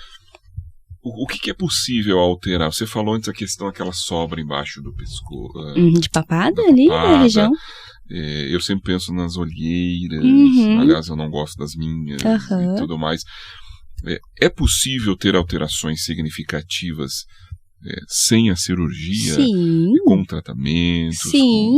o que é possível alterar? Você falou antes a questão daquela sobra embaixo do pescoço. De papada ali na região. Eu sempre penso nas olheiras, aliás, eu não gosto das minhas e tudo mais. É possível ter alterações significativas sem a cirurgia? Sim. Com tratamentos? Sim.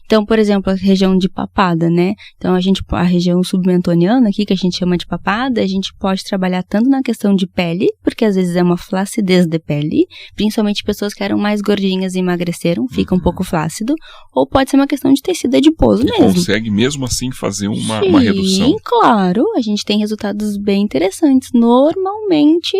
Então, por exemplo, a região de papada, né? Então, a região submentoniana aqui, que a gente chama de papada, a gente pode trabalhar tanto na questão de pele, porque às vezes é uma flacidez de pele, principalmente pessoas que eram mais gordinhas e emagreceram, fica um pouco flácido, ou pode ser uma questão de tecido adiposo mesmo. Consegue mesmo assim fazer uma redução? Sim, claro. A gente tem resultados bem interessantes. Normalmente,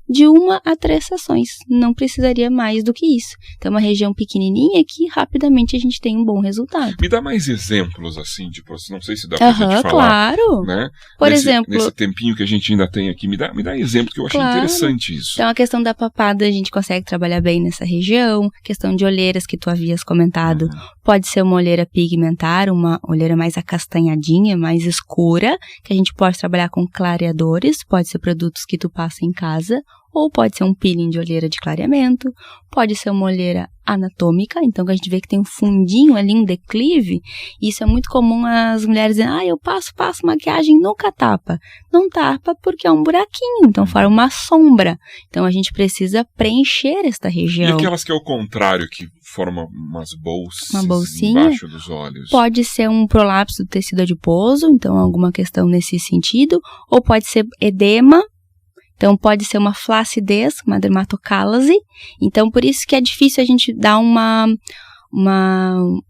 de 1 a 3 sessões. Não precisaria mais do que isso. Então, é uma região pequenininha que rapidamente a gente tem um bom resultado. Me dá mais exemplos, assim, tipo, não sei se dá pra gente falar. Claro. Né? Por exemplo... Nesse tempinho que a gente ainda tem aqui, me dá exemplo que eu achei interessante isso. Então, a questão da papada, a gente consegue trabalhar bem nessa região. Questão de olheiras, que tu havias comentado. Pode ser uma olheira pigmentar, uma olheira mais acastanhadinha, mais escura, que a gente pode trabalhar com clareadores. Pode ser produtos que tu passa em casa. Ou pode ser um peeling de olheira de clareamento, pode ser uma olheira anatômica, então a gente vê que tem um fundinho ali, um declive, e isso é muito comum as mulheres dizerem, eu passo maquiagem, nunca tapa. Não tapa porque é um buraquinho, então forma uma sombra. Então a gente precisa preencher esta região. E aquelas que é o contrário, que formam umas bolsas uma bolsinha, embaixo dos olhos? Pode ser um prolapso do tecido adiposo, então alguma questão nesse sentido, ou pode ser edema. Então, pode ser uma flacidez, uma dermatocálase. Então, por isso que é difícil a gente dar um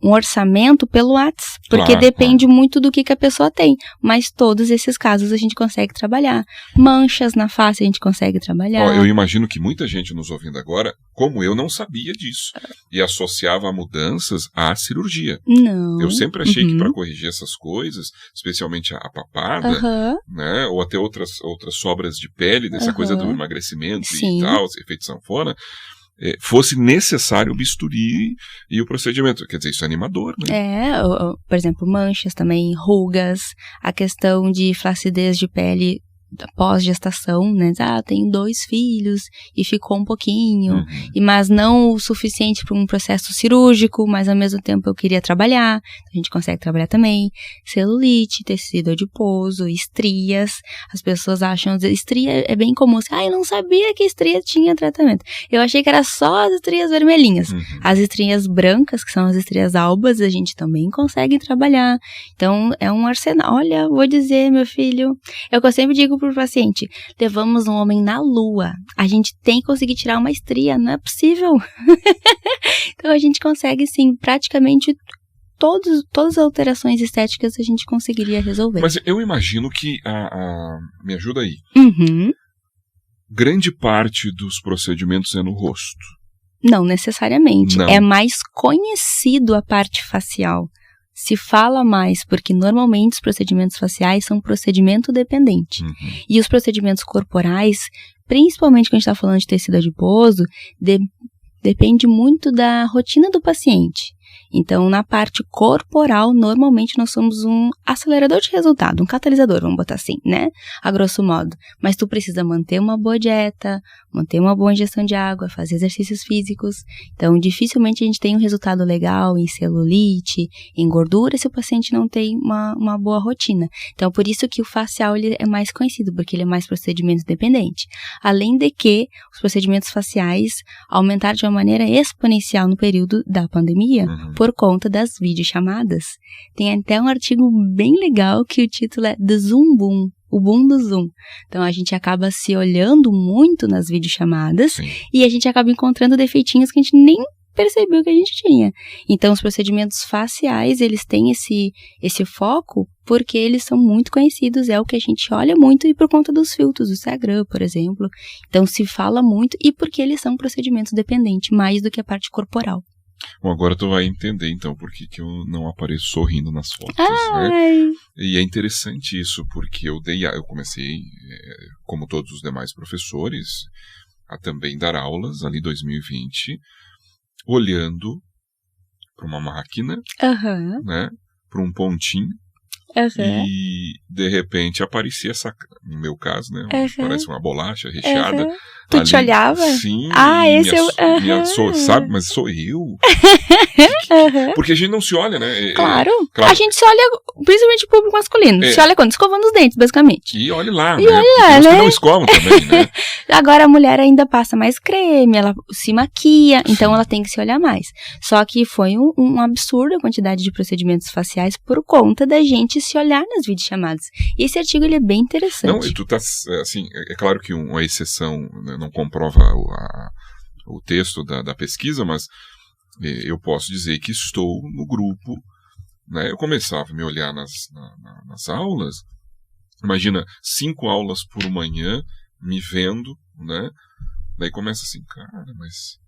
orçamento pelo WhatsApp, porque depende muito do que a pessoa tem. Mas todos esses casos a gente consegue trabalhar. Manchas na face a gente consegue trabalhar. Eu imagino que muita gente nos ouvindo agora, como eu, não sabia disso. E associava mudanças à cirurgia. Não. Eu sempre achei que para corrigir essas coisas, especialmente a papada, né, ou até outras sobras de pele, dessa coisa do emagrecimento e tal, efeito sanfona, fosse necessário o bisturi e o procedimento. Quer dizer, isso é animador, né? Por exemplo, manchas também, rugas, a questão de flacidez de pele pós-gestação, né? Tenho 2 filhos e ficou um pouquinho, mas não o suficiente para um processo cirúrgico, mas ao mesmo tempo eu queria trabalhar, a gente consegue trabalhar também. Celulite, tecido adiposo, estrias, as pessoas acham, estria é bem comum, eu não sabia que estria tinha tratamento, eu achei que era só as estrias vermelhinhas, as estrias brancas, que são as estrias albas, a gente também consegue trabalhar, então é um arsenal. Olha, vou dizer, meu filho, é o que eu sempre digo pro paciente, levamos um homem na lua, a gente tem que conseguir tirar uma estria, não é possível. Então a gente consegue sim, praticamente todas as alterações estéticas a gente conseguiria resolver. Mas eu imagino que, me ajuda aí, grande parte dos procedimentos é no rosto. Não necessariamente, não. É mais conhecido a parte facial. Se fala mais, porque normalmente os procedimentos faciais são procedimento dependente. E os procedimentos corporais, principalmente quando a gente está falando de tecido adiposo, depende muito da rotina do paciente. Então, na parte corporal, normalmente nós somos um acelerador de resultado, um catalisador, vamos botar assim, né? A grosso modo. Mas tu precisa manter uma boa dieta, manter uma boa ingestão de água, fazer exercícios físicos. Então, dificilmente a gente tem um resultado legal em celulite, em gordura, se o paciente não tem uma boa rotina. Então, por isso que o facial ele é mais conhecido, porque ele é mais procedimento dependente. Além de que os procedimentos faciais aumentaram de uma maneira exponencial no período da pandemia, por conta das videochamadas. Tem até um artigo bem legal que o título é The Zoom Boom, o boom do Zoom. Então a gente acaba se olhando muito nas videochamadas e a gente acaba encontrando defeitinhos que a gente nem percebeu que a gente tinha. Então os procedimentos faciais, eles têm esse foco porque eles são muito conhecidos, é o que a gente olha muito e por conta dos filtros do Instagram, por exemplo. Então se fala muito e porque eles são procedimentos dependentes mais do que a parte corporal. Bom, agora tu vai entender, então, por que eu não apareço sorrindo nas fotos, né? E é interessante isso, porque eu comecei, como todos os demais professores, a também dar aulas, ali em 2020, olhando para uma máquina, né? Para um pontinho, e de repente aparecia no meu caso, né? Parece uma bolacha recheada. Tu ali, te olhava? Sim. Esse eu... sabe, mas sou eu. Porque a gente não se olha, né? Claro. A gente se olha, principalmente o público masculino. Se olha quando? Escovando os dentes, basicamente. E olha lá, né? Olha lá, né? Não escovam também, né? Agora a mulher ainda passa mais creme, ela se maquia, então ela tem que se olhar mais. Só que foi um absurdo a quantidade de procedimentos faciais por conta da gente se olhar nas videochamadas. E esse artigo ele é bem interessante. Não, e tu tá, assim, é claro que uma exceção, né, não comprova o texto da pesquisa, mas eu posso dizer que estou no grupo, né? Eu começava a me olhar nas aulas, imagina, 5 aulas por manhã, me vendo, né? Daí começa assim, cara, mas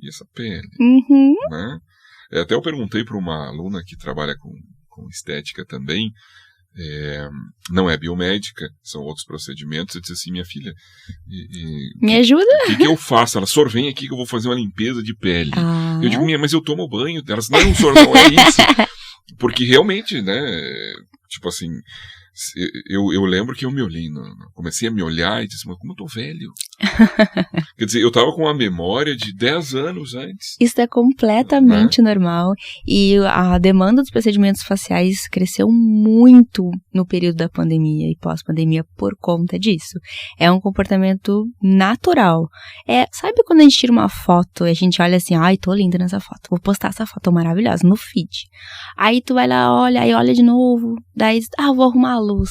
e essa pele? Né? Até eu perguntei para uma aluna que trabalha com estética também, não é biomédica, são outros procedimentos. Eu disse assim, minha filha, me ajuda? O que eu faço? Ela, Sor, vem aqui que eu vou fazer uma limpeza de pele. Eu digo, mas eu tomo banho. Elas, não, Sor, não é isso. Porque realmente, né, tipo assim, Eu lembro que eu me olhei, comecei a me olhar e disse, mas como eu tô velho? Quer dizer, eu tava com uma memória de 10 anos antes. Isso é completamente normal. E a demanda dos procedimentos faciais cresceu muito no período da pandemia e pós-pandemia por conta disso. É um comportamento natural. Sabe quando a gente tira uma foto e a gente olha assim, ai, tô linda nessa foto, vou postar essa foto maravilhosa no feed. Aí tu vai lá, olha de novo, daí, vou arrumar a luz.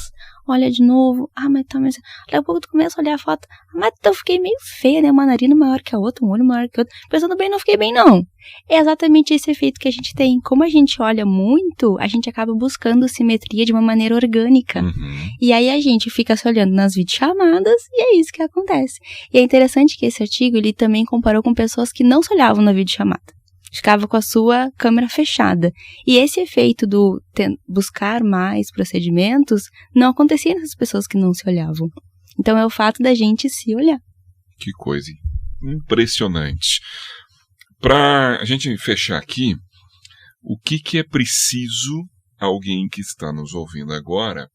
Olha de novo, mas tá, mas... Daqui a pouco tu começa a olhar a foto, mas eu fiquei meio feia, né, uma narina maior que a outra, um olho maior que o outro, pensando bem, não fiquei bem não. É exatamente esse efeito que a gente tem. Como a gente olha muito, a gente acaba buscando simetria de uma maneira orgânica. E aí a gente fica se olhando nas videochamadas e é isso que acontece. E é interessante que esse artigo, ele também comparou com pessoas que não se olhavam na videochamada. Ficava com a sua câmera fechada. E esse efeito do buscar mais procedimentos não acontecia nessas pessoas que não se olhavam. Então é o fato da gente se olhar. Que coisa impressionante. Para a gente fechar aqui, o que é preciso alguém que está nos ouvindo agora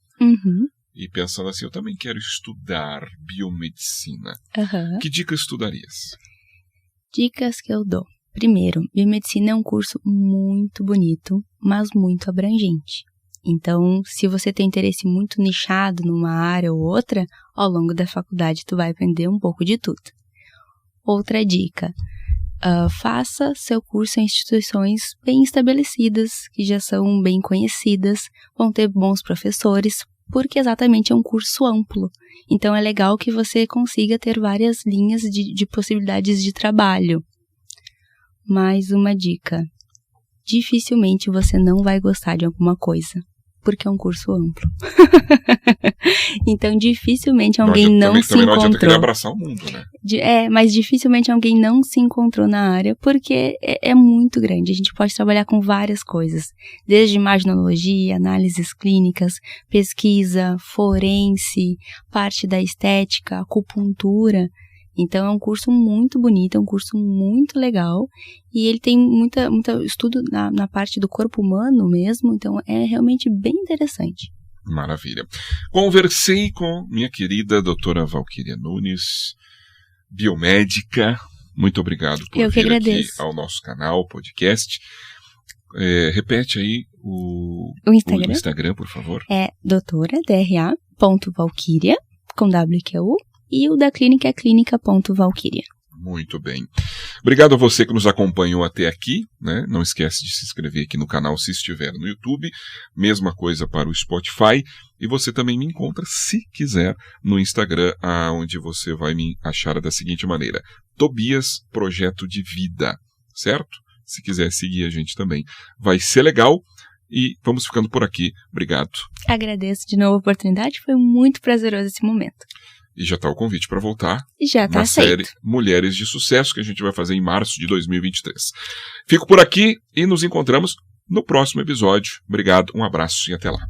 e pensando assim, eu também quero estudar biomedicina. Que dicas tu darias? Dicas que eu dou. Primeiro, biomedicina é um curso muito bonito, mas muito abrangente. Então, se você tem interesse muito nichado numa área ou outra, ao longo da faculdade tu vai aprender um pouco de tudo. Outra dica, faça seu curso em instituições bem estabelecidas, que já são bem conhecidas, vão ter bons professores, porque exatamente é um curso amplo. Então, é legal que você consiga ter várias linhas de possibilidades de trabalho. Mais uma dica, dificilmente você não vai gostar de alguma coisa, porque é um curso amplo. Então, dificilmente alguém não se encontrou. Também não adianta querer abraçar o mundo, né? Mas dificilmente alguém não se encontrou na área, porque é muito grande. A gente pode trabalhar com várias coisas, desde imaginologia, análises clínicas, pesquisa, forense, parte da estética, acupuntura. Então, é um curso muito bonito, é um curso muito legal e ele tem muito estudo na parte do corpo humano mesmo, então é realmente bem interessante. Maravilha. Conversei com minha querida doutora Valquíria Nunes, biomédica. Muito obrado por vir aqui ao nosso canal, podcast. Repete aí o Instagram, por favor. É doutora.dra.valquíria, com WQU. E o da clínica é clínica.valquíria. Muito bem. Obrigado a você que nos acompanhou até aqui, né? Não esquece de se inscrever aqui no canal se estiver no YouTube. Mesma coisa para o Spotify. E você também me encontra, se quiser, no Instagram, onde você vai me achar da seguinte maneira. Tobias Projeto de Vida, certo? Se quiser seguir a gente também. Vai ser legal. E vamos ficando por aqui. Obrigado. Agradeço de novo a oportunidade. Foi muito prazeroso esse momento. E já está o convite para voltar já tá na série Mulheres de Sucesso, que a gente vai fazer em março de 2023. Fico por aqui e nos encontramos no próximo episódio. Obrigado, um abraço e até lá.